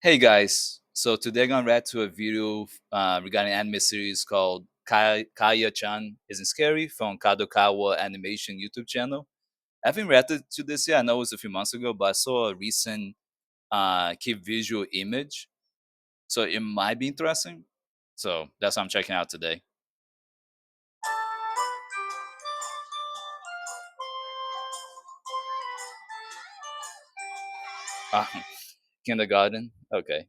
Hey guys, so today I'm gonna react to a video regarding anime series called Kaya-chan Isn't Scary from Kadokawa Animation YouTube channel. I haven't reacted to this yet. I know it was a few months ago, but I saw a recent key visual image, so it might be interesting. So that's what I'm checking out today. Uh, kindergarten, okay.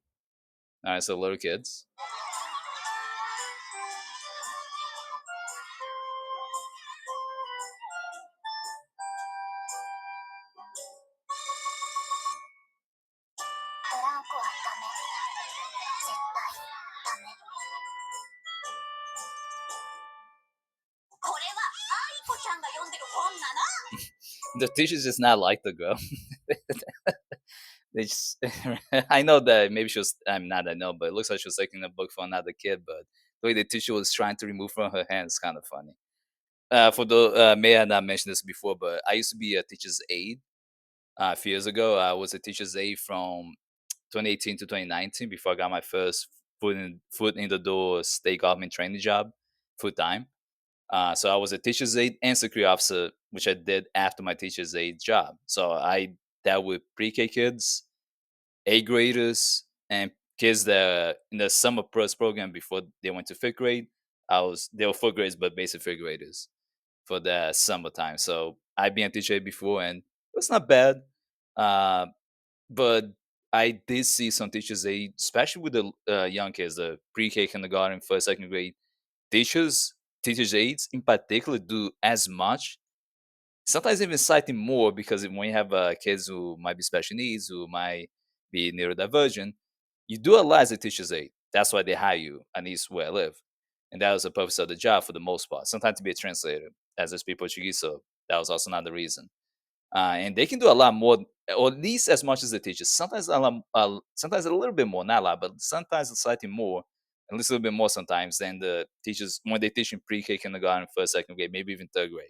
All right, so little kids. The teacher's just not like the girl. They just, I know that maybe she was. I'm not. I know, but it looks like she was taking a book for another kid. But the way the teacher was trying to remove from her hand is kind of funny. For the may I not mentioned this before, but I used to be a teacher's aide. A few years ago, I was a teacher's aide from 2018 to 2019 before I got my first foot in the door state government training job full time. So I was a teacher's aide and security officer, which I did after my teacher's aide job. So I dealt with pre-K kids, eighth graders, and kids that in the summer plus program before they went to fifth grade. They were fourth graders, but basic fifth graders for the summertime. So I've been a teacher before, and it was not bad. Uh, but I did see some teachers, they especially with the young kids, the pre-K, kindergarten, first, second grade teachers, teachers aides in particular, do as much, sometimes even slightly more, because when you have kids who might be special needs, who might be neurodivergent, you do a lot as a teacher's aide. That's why they hire you, at least where I live. And that was the purpose of the job for the most part. Sometimes to be a translator, as I speak Portuguese, so that was also another reason. And they can do a lot more, or at least as much as the teachers. Sometimes a lot, sometimes a little bit more, not a lot, but sometimes slightly more, at least a little bit more sometimes than the teachers when they teach in pre-K, kindergarten, first, second grade, maybe even third grade,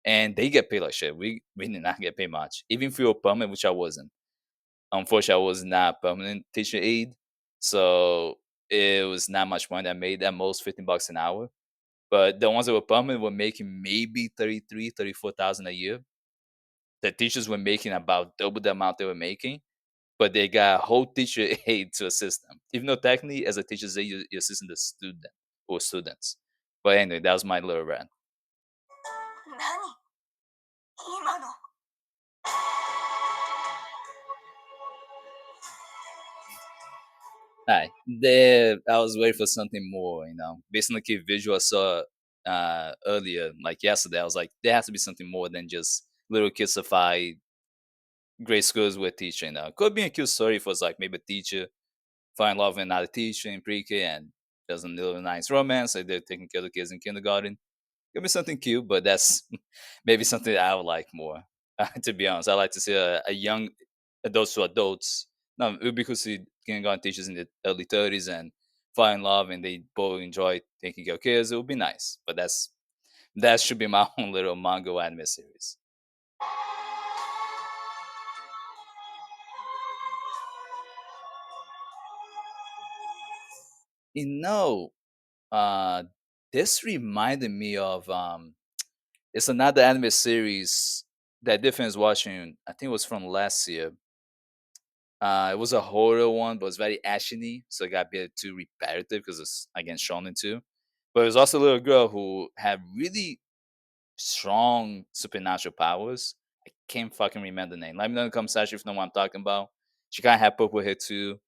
and they get paid like shit. We did not get paid much, even if you were permanent, which I wasn't. Unfortunately, I was not permanent teacher aide, so it was not much money. I made at most $15 an hour. But the ones that were permanent were making maybe 33, 34,000 a year. The teachers were making about double the amount they were making, but they got a whole teacher aide to assist them. Even though technically, as a teacher's aide, you're assisting the student or students. But anyway, that was my little rant. 何今の Hi. There, I was waiting for something more, based on the key visual I saw earlier, like yesterday. I was like, there has to be something more than just little kidsified grade schools with teaching. Could be a cute story if it was like maybe a teacher find love in another teacher in pre-K and there's a little nice romance. Like they're taking care of the kids in kindergarten. Could be something cute, but that's maybe something that I would like more. To be honest, I like to see a young adults to adults. No, it would be cool to see kindergarten teachers in the early 30s and fall in love and they both enjoy taking care of kids. It would be nice, but that should be my own little manga anime series. You know, uh, this reminded me of it's another anime series that Different is watching. I think it was from last year. It was a horror one, but it was very actiony, so it got a bit too repetitive because it's again shonen too. But it was also a little girl who had really strong supernatural powers. I can't fucking remember the name. Let me know in the comment section if you know what I'm talking about. She kind of had purple hair too.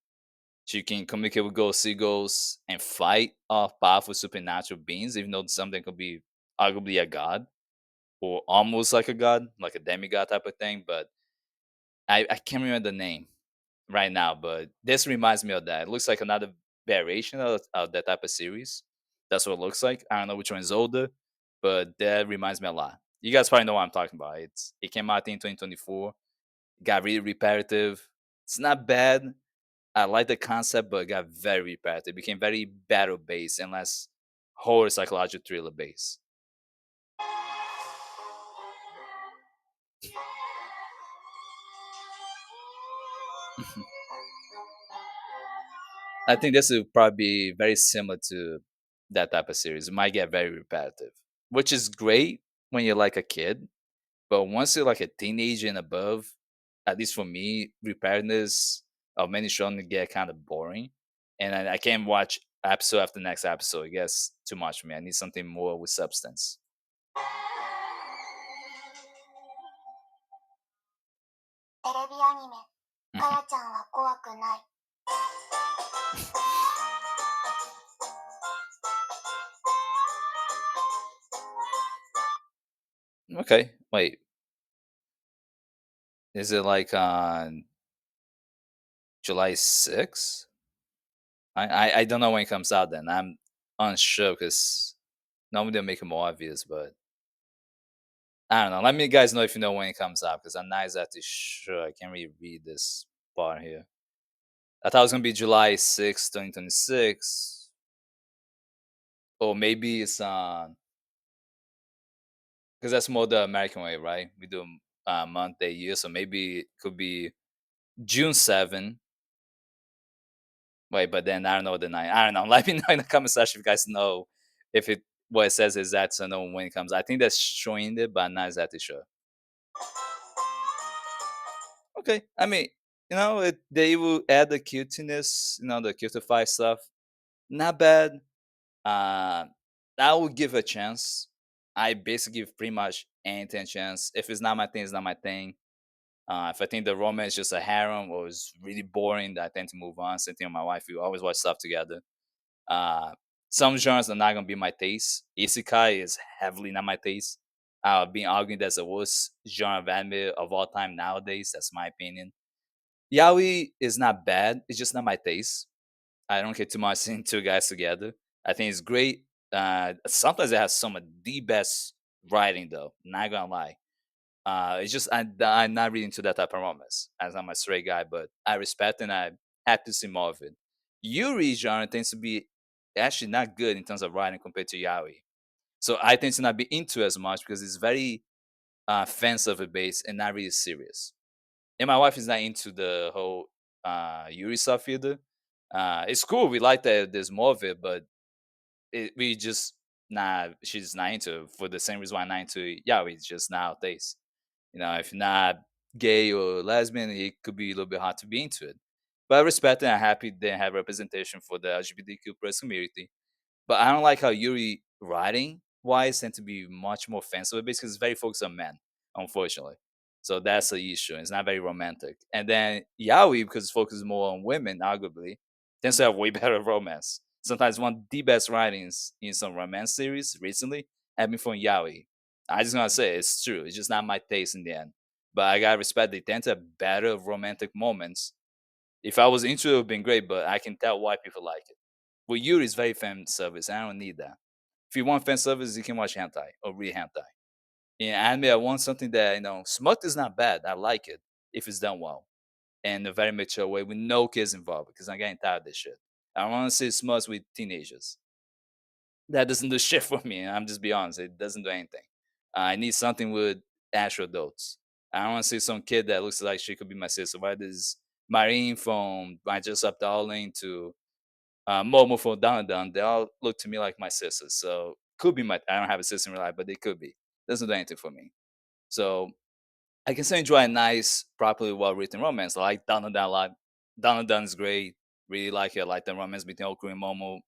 She can communicate with ghosts, see ghosts, and fight off powerful supernatural beings, even though something could be arguably a god or almost like a god, like a demigod type of thing. But I can't remember the name right now, but this reminds me of that. It looks like another variation of that type of series. That's what it looks like. I don't know which one is older, but that reminds me a lot. You guys probably know what I'm talking about. It came out in 2024. Got really repetitive. It's not bad. I like the concept, but it got very repetitive. It became very battle based and less horror psychological thriller based. I think this would probably be very similar to that type of series. It might get very repetitive, which is great when you're like a kid, but once you're like a teenager and above, at least for me, repetitiveness of many shows get kind of boring, and I can't watch episode after next episode. It gets too much for me. I need something more with substance. テレビアニメ、かやちゃんは怖くない。Okay, wait, is it like on July 6th? I don't know when it comes out. Then I'm unsure because normally they make it more obvious, but I don't know. Let me guys know if you know when it comes out because I'm not exactly sure. I can't really read this part here. I thought it was gonna be July 6th, 2026, or maybe it's on because that's more the American way, right? We do month, day, year, so maybe it could be June 7th. Wait, but then I don't know the night. I don't know. Let me know in the comment section if you guys know if it what it says is that so know when it comes. I think that's showing it, but I'm not exactly sure. Okay, I mean, they will add the cuteness, the cutify stuff. Not bad. Uh, I will give a chance. I basically give pretty much anything a chance. If it's not my thing, it's not my thing. If I think the romance is just a harem or is really boring, I tend to move on. Same thing with my wife. We always watch stuff together. Uh, some genres are not gonna be my taste. Isekai is heavily not my taste. Being argued that's the worst genre of anime of all time nowadays. That's my opinion. Yaoi is not bad. It's just not my taste. I don't care too much seeing two guys together. I think it's great. Sometimes it has some of the best writing, though. Not gonna lie. It's just I'm not really into that type of romance, as I'm a straight guy, but I respect and I'm happy to see more of it. Yuri genre tends to be actually not good in terms of writing compared to Yaoi. So I tend to not be into it as much because it's very fan service based and not really serious. And my wife is not into the whole Yuri stuff either. It's cool. We like that there's more of it, but we just not. She's not into it for the same reason why I'm not into Yaoi. It's just not our taste. If you're not gay or lesbian, it could be a little bit hard to be into it. But I respect and I'm happy they have representation for the LGBTQ plus community. But I don't like how Yuri writing wise tend to be much more offensive because it's very focused on men, unfortunately. So that's the issue. It's not very romantic. And then Yaoi, because it's focused more on women, arguably, tends to have way better romance. Sometimes one of the best writings in some romance series recently have been from Yaoi. I just gonna say it's true. It's just not my taste in the end. But I gotta respect they tend to have better romantic moments. If I was into it, it would have been great, but I can tell why people like it. With Yuri, it's very fan service. I don't need that. If you want fan service, you can watch hentai or read hentai. In anime, I want something that smut is not bad. I like it if it's done well and in a very mature way with no kids involved because I'm getting tired of this shit. I don't want to see smut with teenagers. That doesn't do shit for me. I'm just be honest. It doesn't do anything. I need something with actual adults. I don't want to see some kid that looks like she could be my sister. Why does Marine from I Just Up Darling to Momo from Dandan, they all look to me like my sisters. So could be my. I don't have a sister in real life, but they could be. Doesn't do anything for me. So I can still enjoy a nice, properly well written romance. I like Dandan a lot. Dandan is great. Really like it. I like the romance between Oku and Momo.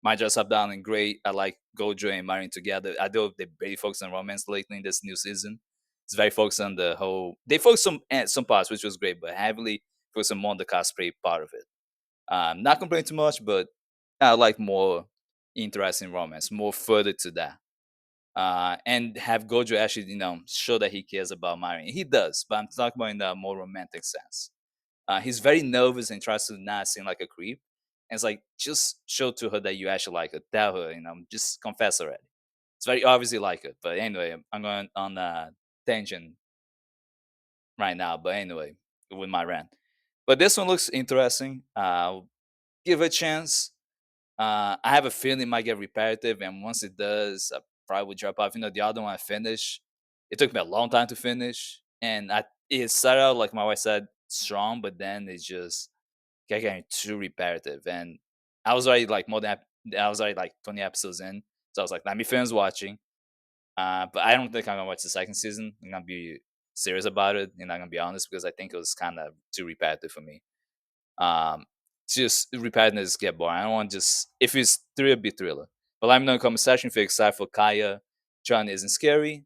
My Dress Up Darling, great. I like Gojo and Marin together. I do they very focus on romance lately in this new season. It's very focused on the whole. They focus on some parts, which was great, but heavily focus on more on the cosplay part of it. Not complaining too much, but I like more interesting romance, more further to that. And have Gojo actually, show that he cares about Marin. He does, but I'm talking about in the more romantic sense. He's very nervous and tries to not seem like a creep. And it's like, just show to her that you actually like her. Tell her, just confess already. It's very obviously like it. But anyway, I'm going on a tangent right now. But anyway, with my rant. But this one looks interesting. Give it a chance. I have a feeling it might get repetitive, and once it does, I probably would drop off. The other one I finished. It took me a long time to finish, and it started out like my wife said strong, but then it just kept getting too repetitive. And I was already like I was already like 20 episodes in, so I was like, let me finish watching. But I don't think I'm gonna watch the second season. I'm gonna be serious about it, and I'm gonna be honest because I think it was kind of too repetitive for me. Um, just repetitiveness get boring. I don't want just if it's thriller, be thriller. But let me know in the comment section if you're excited for Kaya. John isn't scary.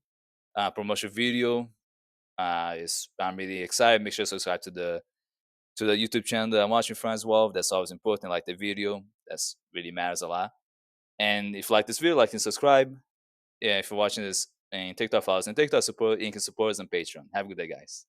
Promotional video. Is I'm really excited. Make sure to subscribe to the YouTube channel that I'm watching from as well. That's always important. Like the video, that's really matters a lot. And if you like this video, like and subscribe. Yeah, if you're watching this and TikTok follows and TikTok support, you can support us on Patreon. Have a good day, guys.